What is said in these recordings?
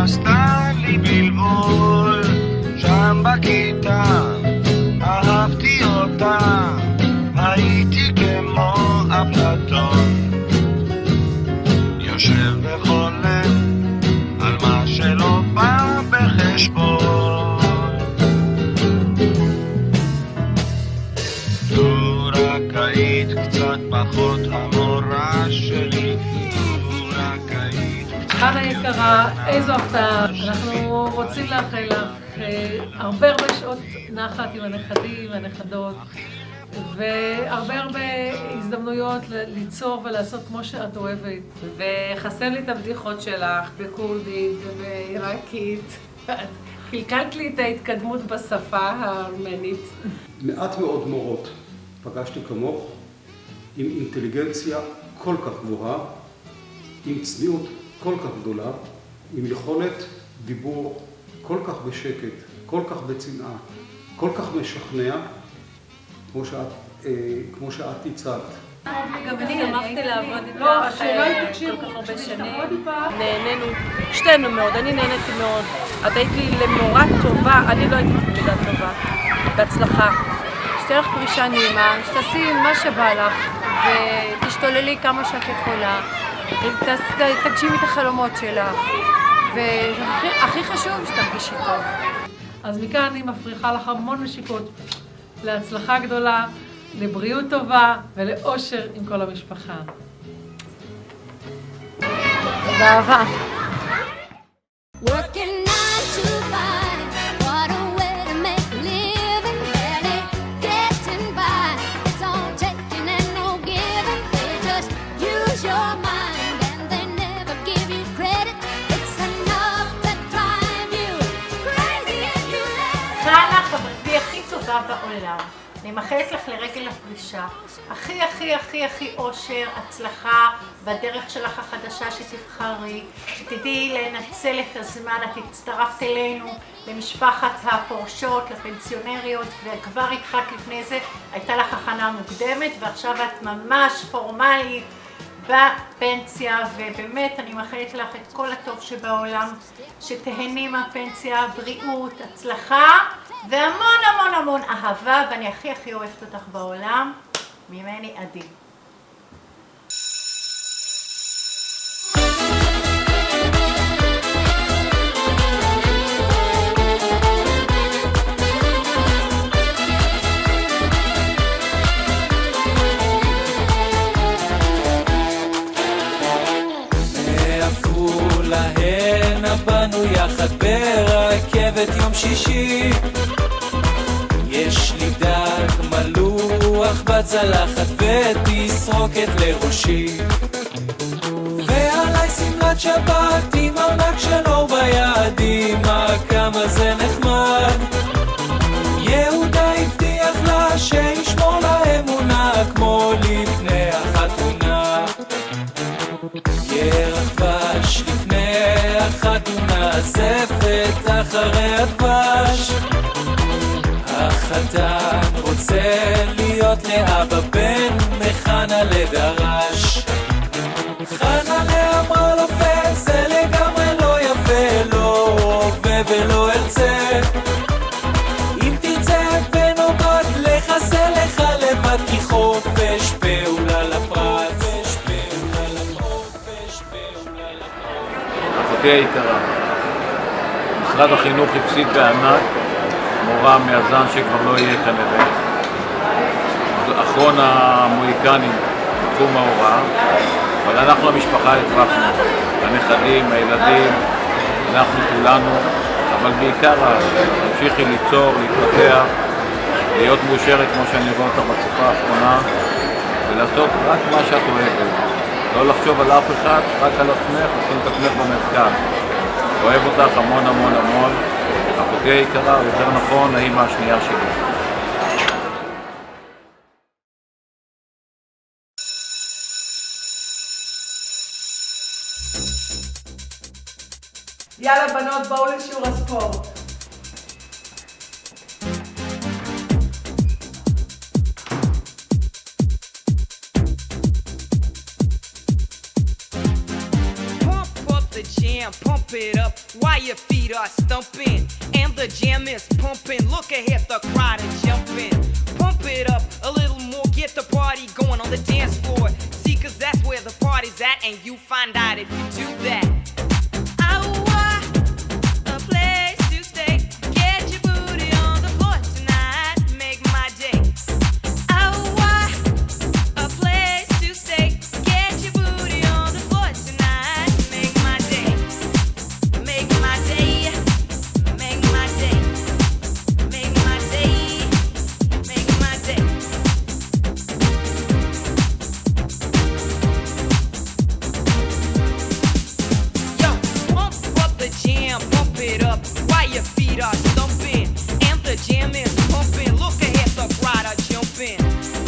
עשתה לי בלבול שם בכיתה, אהבתי אותה, הייתי כמו אפלטון, יושב וחולם על מה שלא בא בחשבון. לו רק היית קצת פחות המורה שלי, לו רק היית... חנה יקרה, איזו הפתעה. אנחנו רוצים לאחל לך הרבה שעות נחת עם הנכדים והנכדות, והרבה הזדמנויות ליצור ולעשות כמו שאת אוהבת. וחסן לי את הבדיחות שלך בכורדית ובעיראקית. חלקלת לי את ההתקדמות בשפה הארמנית. מעט מאוד מורות פגשתי כמוך, עם אינטליגנציה כל כך גבוהה, עם צניעות כל כך גדולה, עם יכולת דיבור כל כך בשקט, כל כך בצנעה, כל כך משכנע, כמו שאת הצעת. גם אני שמחתי לעבוד איתך כל כך הרבה שנים. נהנינו, שתינו מאוד, אני נהניתי מאוד. את היית לי למורה טובה, אני לא הייתי תלמידה טובה. בהצלחה. שתהיה לך פרישה נעימה, שתעשי מה שבא לך, ותשתוללי כמה שאת יכולה, ותגשימי את החלומות שלך, והכי חשוב שתרגישי טוב. אז מכאן אני מפריחה לך המון נשיקות להצלחה גדולה, לבריאות טובה ולאושר עם כל המשפחה. באהבה. חנה חברתי הכי טובה בעולם. אני מאחלת לך לרגל הפרישה הכי אושר, הצלחה בדרך שלך החדשה שתבחרי, שתדעי לנצל את הזמן. את הצטרפת אלינו למשפחת הפורשות, לפנסיונריות, וכבר התחלת לפני זה, הייתה לך הכנה מוקדמת, ועכשיו את ממש פורמלית בפנסיה, ובאמת אני מאחלת לך את כל הטוב שבעולם, שתהני מהפנסיה, בריאות, הצלחה והמון אהבה, ואני הכי אוהבת אותך בעולם. ממני עדי. להנה באנו יחד ברכבת יום שישי, יש לי דג מלוח בצלחת ותסרוקת לראשי, ועליי שמלת שבת עם ארנק של אור ביד, כמה זה נחמד. יהודה הבטיח לה שישמור לה אמונה כמו לפני החתונה, ירח דבש לפני החתונה, זפת אחרי הדבש. החתן רוצה להיות לאבא בן מחנה לדרש. חנה לאמרה לו זה לגמרי לא יפה, לא הווה ולא ארצה. אם תרצה בן או בת לחסה לך לבד, כי חופש פעולה לפרט. אחותי היקרה, משרד החינוך הפסיד בענק מורה מהזן שכבר לא יהיה כנראה, אחרון המוהיקנים בתחום ההוראה, אבל אנחנו המשפחה הרווחנו, הנכדים, הילדים, אנחנו כולנו, אבל בעיקר תמשיכי ליצור, להתפתח, להיות מאושרת כמו שאני רואה אותך בתקופה האחרונה, ולעשות רק מה שאת אוהבת, לא לחשוב על אף אחד, רק על עצמך, לשים את עצמך במרכז. אוהב אותך המון, אחותי היקרה, או יותר נכון, האמא השנייה שלי. יאללה בנות, בואו לשיעור הספורט. Pump up the jam. jam, pump it up while your feet are stumping. And the jam is pumping, look ahead, the crowd is jumping. Pump it up a little more, get the party going on the dance floor. See, cause that's where the party's at, and you find out if you do that. A place to stay, get your booty on the floor tonight, make my day. A place to stay, get your booty on the floor tonight, make my day. Make my day, make my day, make my day, make my day. Yo, pump up the jam, pump it up while your feet are stumping. And the jam is pumping, look ahead, the crowd are jumping.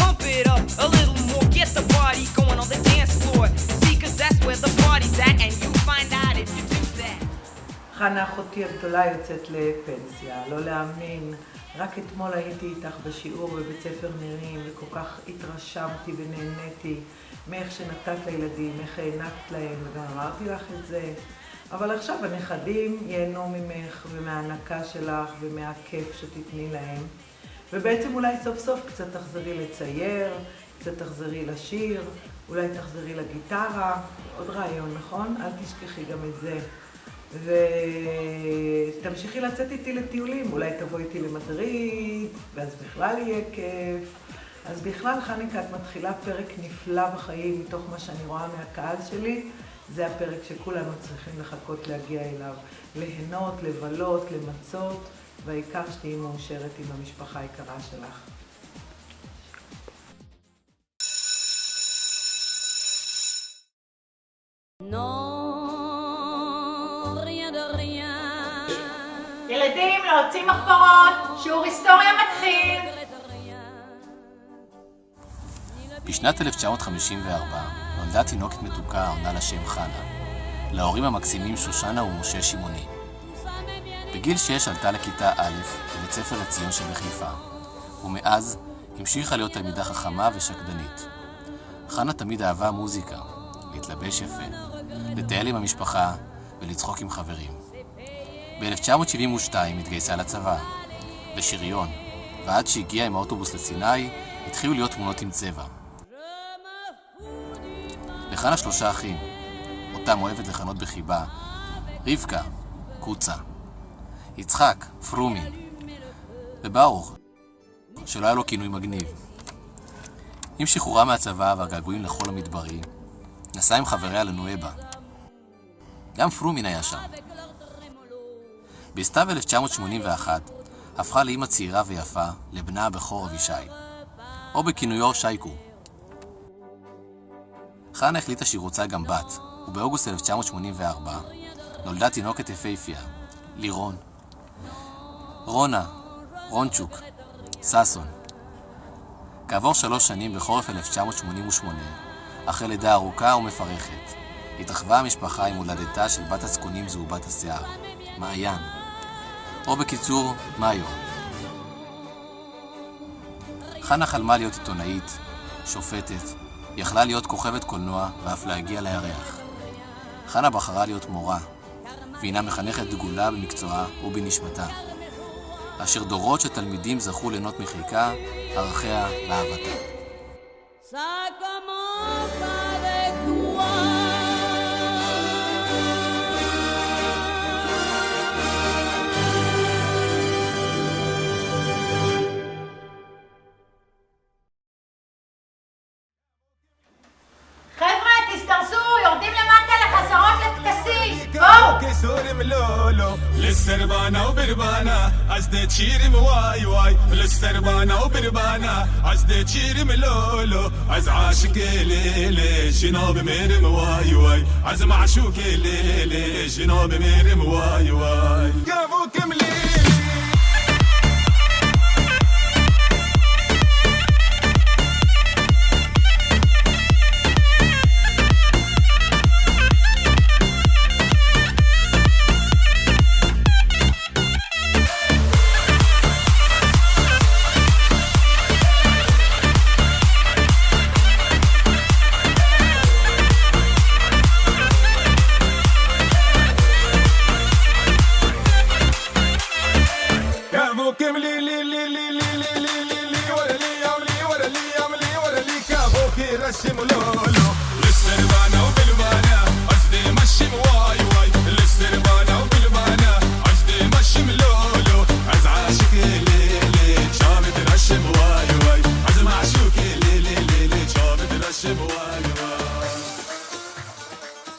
Pump it up a little more, get the party going on the dance floor. See, cause that's where the party's at, and you find out if you do that. חנה אחותי הגדולה יוצאת לפנסיה, לא להאמין. רק אתמול הייתי איתך בשיעור בבית ספר נירים, וכל כך התרשמתי ונהניתי מאיך שנתת לילדים, איך הענקת להם, וגם אמרתי לך את זה. אבל עכשיו הנכדים ייהנו ממך ומהענקה שלך ומהכיף שתתני להם. ובעצם אולי סוף סוף קצת תחזרי לצייר, קצת תחזרי לשיר, אולי תחזרי לגיטרה. עוד רעיון, נכון? אל תשכחי גם את זה. ותמשיכי לצאת איתי לטיולים, אולי תבוא איתי למדריד, ואז בכלל יהיה כיף. אז בכלל, חניקה, את מתחילה פרק נפלא בחיים מתוך מה שאני רואה מהקהל שלי. זה הפרק שכולנו צריכים לחכות להגיע אליו. ליהנות, לבלות, למצות, והעיקר שתהיי מאושרת עם המשפחה היקרה שלך. ילדים, להוציא מחברות, שיעור היסטוריה מתחיל. בשנת 1954 נולדה תינוקת מתוקה העונה לשם חנה, להורים המקסימים שושנה ומשה שמעוני. בגיל 6 עלתה לכיתה א' בבית ספר לציון שבחיפה, ומאז המשיכה להיות תלמידה חכמה ושקדנית. חנה תמיד אהבה מוזיקה, להתלבש יפה, לטייל עם המשפחה ולצחוק עם חברים. ב-1972 התגייסה לצבא, לשריון, ועד שהגיעה עם האוטובוס לסיני, התחילו להיות תמונות עם צבע. לחנה 3 אחים, אותם אוהבת לכנות בחיבה, רבקה, קוצה, יצחק, פרומין, וברוך, שלא היה לו כינוי מגניב. עם שחרורה מהצבא והגעגועים לחול המדברי, נסעה עם חבריה לנואבה. גם פרומין היה שם. בסתיו 1981 הפכה לאמא צעירה ויפה לבנה הבכור אבישי, או בכינויו שייקו. חנה החליטה שהיא רוצה גם בת, ובאוגוסט 1984 נולדה תינוקת יפהפייה, לירון. רונה, רונצ'וק, ססון. כעבור 3 שנים בחורף 1988, אחרי לידה ארוכה ומפרכת, התרחבה המשפחה עם הולדתה של בת הצקונים זהובת השיער, מעיין, או בקיצור, מאיו. חנה חלמה להיות עיתונאית, שופטת, יכלה להיות כוכבת קולנוע ואף להגיע לירח. חנה בחרה להיות מורה, והינה מחנכת דגולה במקצועה ובנשמתה, אשר דורות של תלמידים זכו ליהנות מחיקה, ערכיה ואהבתה. חבר'ה, תזדרזו, יורדים למטה לחזרות לטקסים. בואו! كسور ملولو للسربانة وبربانة عزدة تشيري مواي واي للسربانة وبربانة عزدة تشيري ملولو عز عاشق ليلي جنوب ميرم واي واي عز معشوق ليلي جنوب ميرم واي واي قابوك مليلي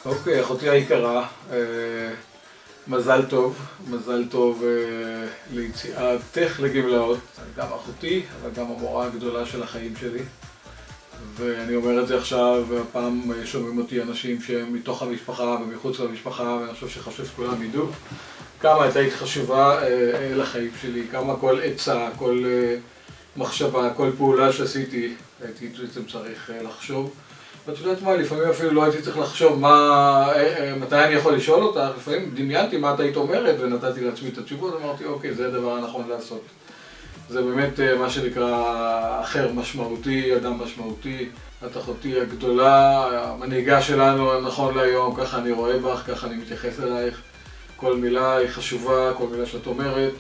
אוקיי, אחותי היקרה, מזל טוב ליציאתך לגמלאות. גם אחותי, אבל גם המורה הגדולה של החיים שלי. ואני אומר את זה עכשיו, והפעם שומעים אותי אנשים שהם מתוך המשפחה ומחוץ למשפחה, ואני חושב שחשוב שכולם ידעו כמה את היית חשובה לחיים שלי, כמה כל עצה, כל מחשבה, כל פעולה שעשיתי, הייתי בעצם צריך לחשוב. ואת יודעת מה, לפעמים אפילו לא הייתי צריך לחשוב מתי אני יכול לשאול אותך, לפעמים דמיינתי מה את היית אומרת ונתתי לעצמי את התשובות, אמרתי אוקיי, זה הדבר הנכון לעשות. זה באמת מה שנקרא אחר משמעותי, אדם משמעותי, את אחותי הגדולה, המנהיגה שלנו נכון להיום, ככה אני רואה בך, ככה אני מתייחס אלייך, כל מילה היא חשובה, כל מילה שאת אומרת,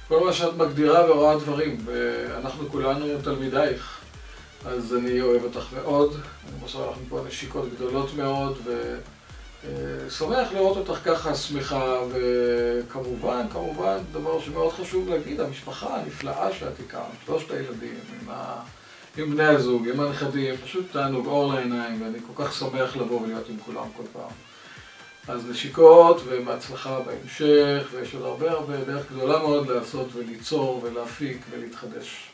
כל מה שאת מגדירה ורואה דברים, ואנחנו כולנו תלמידייך. אז אני אוהב אותך מאוד, אני מוסר לך מפה נשיקות גדולות מאוד ושמח לראות אותך ככה שמחה, וכמובן, דבר שמאוד חשוב להגיד, המשפחה הנפלאה שאת הקמת, 3 הילדים, עם בני הזוג, עם הנכדים, פשוט תענוג אור לעיניים, ואני כל כך שמח לבוא ולהיות עם כולם כל פעם. אז נשיקות ובהצלחה בהמשך, ויש עוד הרבה דרך גדולה מאוד לעשות וליצור ולהפיק ולהתחדש.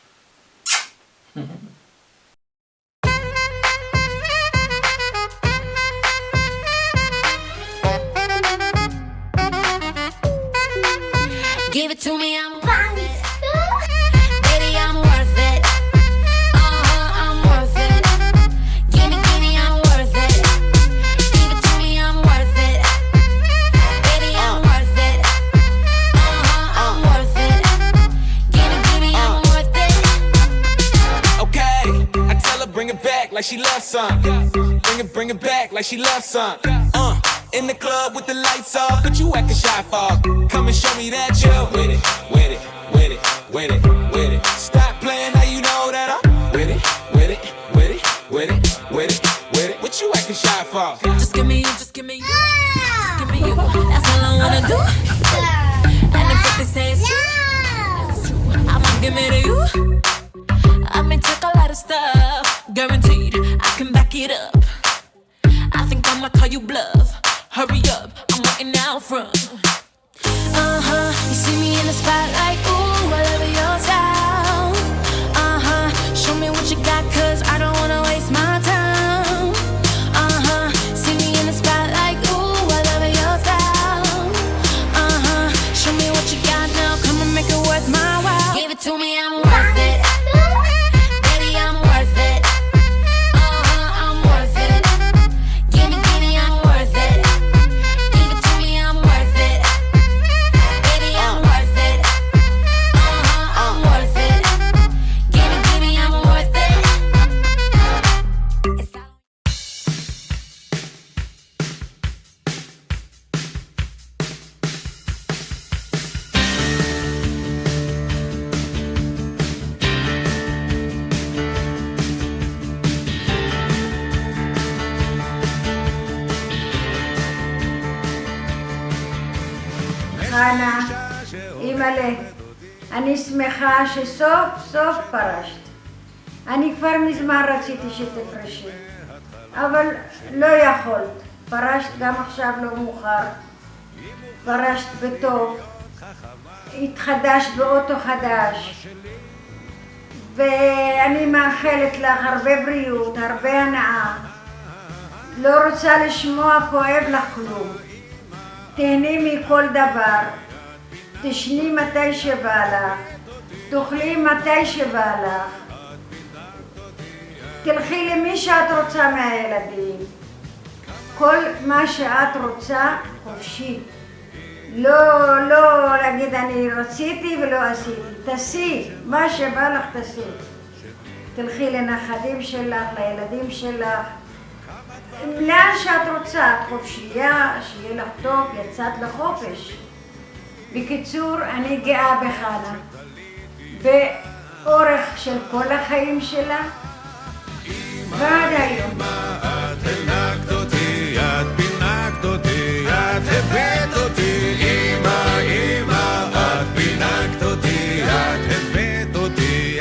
Give it to me, I'm worth it. Baby, I'm worth it. I'm worth it. Give me, I'm worth it. Give it to me, I'm worth it. Baby, I'm worth it. I'm worth it. Give me, I'm worth it. Okay, I tell her bring it back like she loves some. Bring it back like she loves some. In the club with the lights off, but you acting shy for. Come and show me that you're with it, with it, with it, with it, with it. Stop playing, now you know that I'm with it, with it, with it, with it, with it, with it. What you acting shy for? Just give me you, just give me you. Just give me you, that's all I wanna do. And if what they say is true, I'ma give it to you. I may take a lot of stuff, guaranteed I can back it up. I think I'ma call you bluff. Hurry up, I'm waiting out front. You see me in the spotlight, ooh, I love your style. Show me what you got, cause I don't wanna waste my time. See me in the spotlight, ooh, I love your style. Show me what you got now, come and make it worth my while. Give it to me, I'm worth it. Baby, I'm worth it. I'm worth it. Give me, I'm worth it. Give it to me, I'm worth it. Baby, I'm worth it. I'm worth it. Give me, I'm worth it. חנה, אימא'לה, אני שמחה שסוף סוף פרשת. אני כבר מזמן רציתי שתפרשי, אבל לא יכולת. פרשת גם עכשיו לא מאוחר. פרשת בטוב, התחדשת באוטו חדש. ואני מאחלת לך הרבה בריאות, הרבה הנאה. לא רוצה לשמוע כואב לך כלום. תהני מכל דבר, תשני מתי שבא לך, תאכלי מתי שבא לך, תלכי למי שאת רוצה מהילדים, כל מה שאת רוצה חופשי, לא להגיד אני רציתי ולא עשיתי, תעשי, מה שבא לך תעשי, תלכי לנכדים שלך, לילדים שלך, לאן שאת רוצה, את חופשייה, שיהיה לך טוב, יצאת לחופש. בקיצור, אני גאה בחנה. באורך של כל החיים שלה ועד היום. את פינקת אותי, את פינקת אותי, את הבאת אותי, אמא, אמא, את פינקת אותי, את הבאת אותי,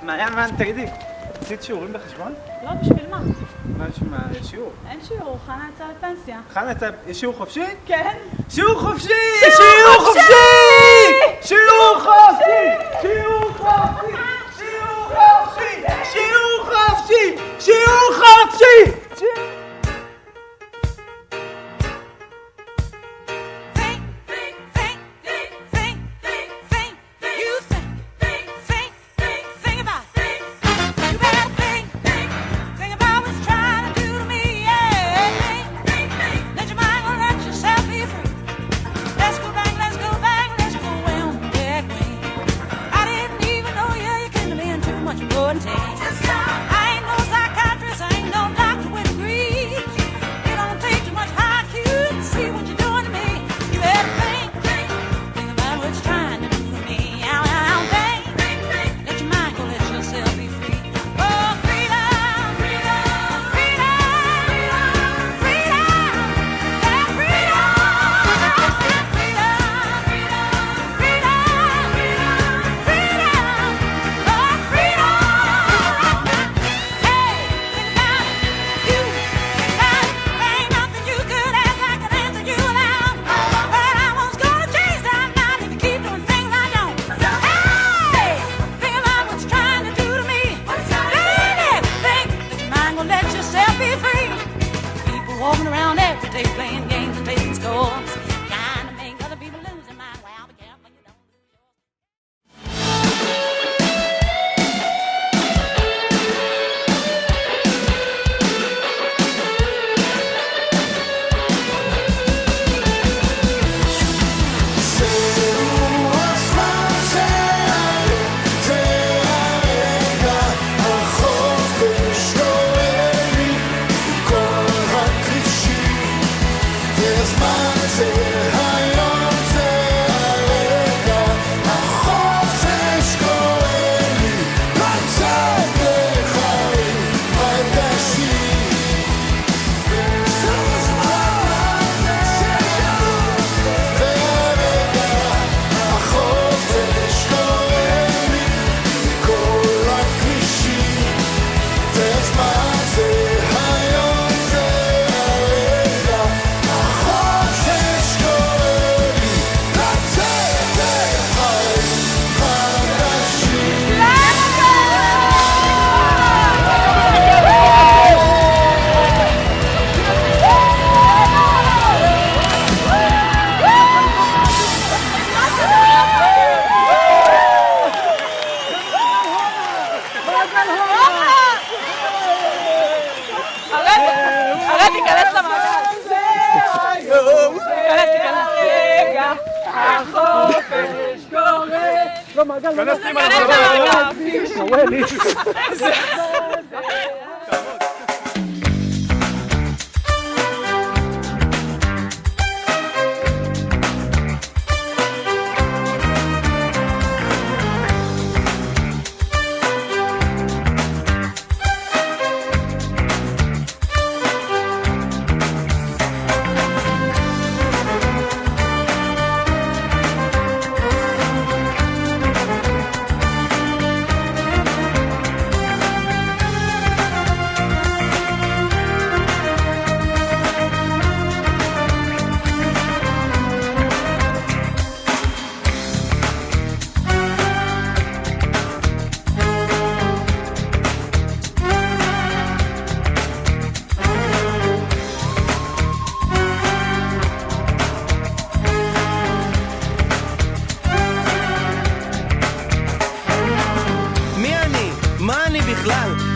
מעיין, תגידי, עשית שיעורים בחשבון? לא, בשביל מה? מה, יש שיעור? אין שיעור, חנה יצאה לפנסיה. חנה יצאה, יש שיעור חופשי? כן. שיעור חופשי! שיעור חופשי! שיעור חופשי! שיעור חופשי! שיעור חופשי! שיעור חופשי! שיעור חופשי!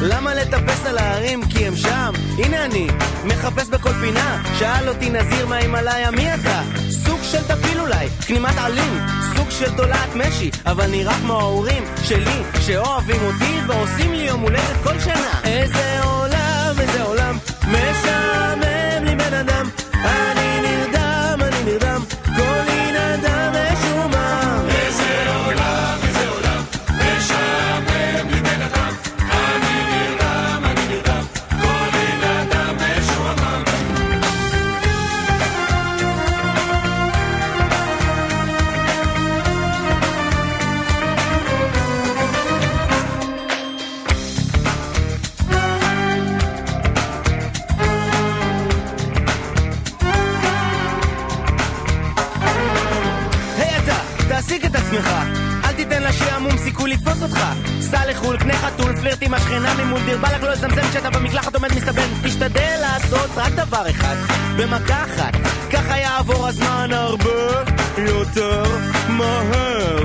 למה לטפס על ההרים? כי הם שם. הנה אני, מחפש בכל פינה. שאל אותי נזיר מהימלאיה, מי אתה? סוג של טפיל אולי, כנימת עלים, סוג של תולעת משי, אבל נראה כמו ההורים שלי שאוהבים אותי ועושים לי יום הולדת כל שנה. איזה עולם, איזה עולם משעמם לי בן אדם. אני תחזיק את עצמך, אל תיתן לשעמום סיכוי לתפוס אותך. סע לחול, קנה חתול, פלירט עם השכנה ממול, דיר בלק לא לזמזם כשאתה במקלחת עומד מסתבן. תשתדל לעשות רק דבר אחד, במכה אחת, ככה יעבור הזמן הרבה יותר מהר.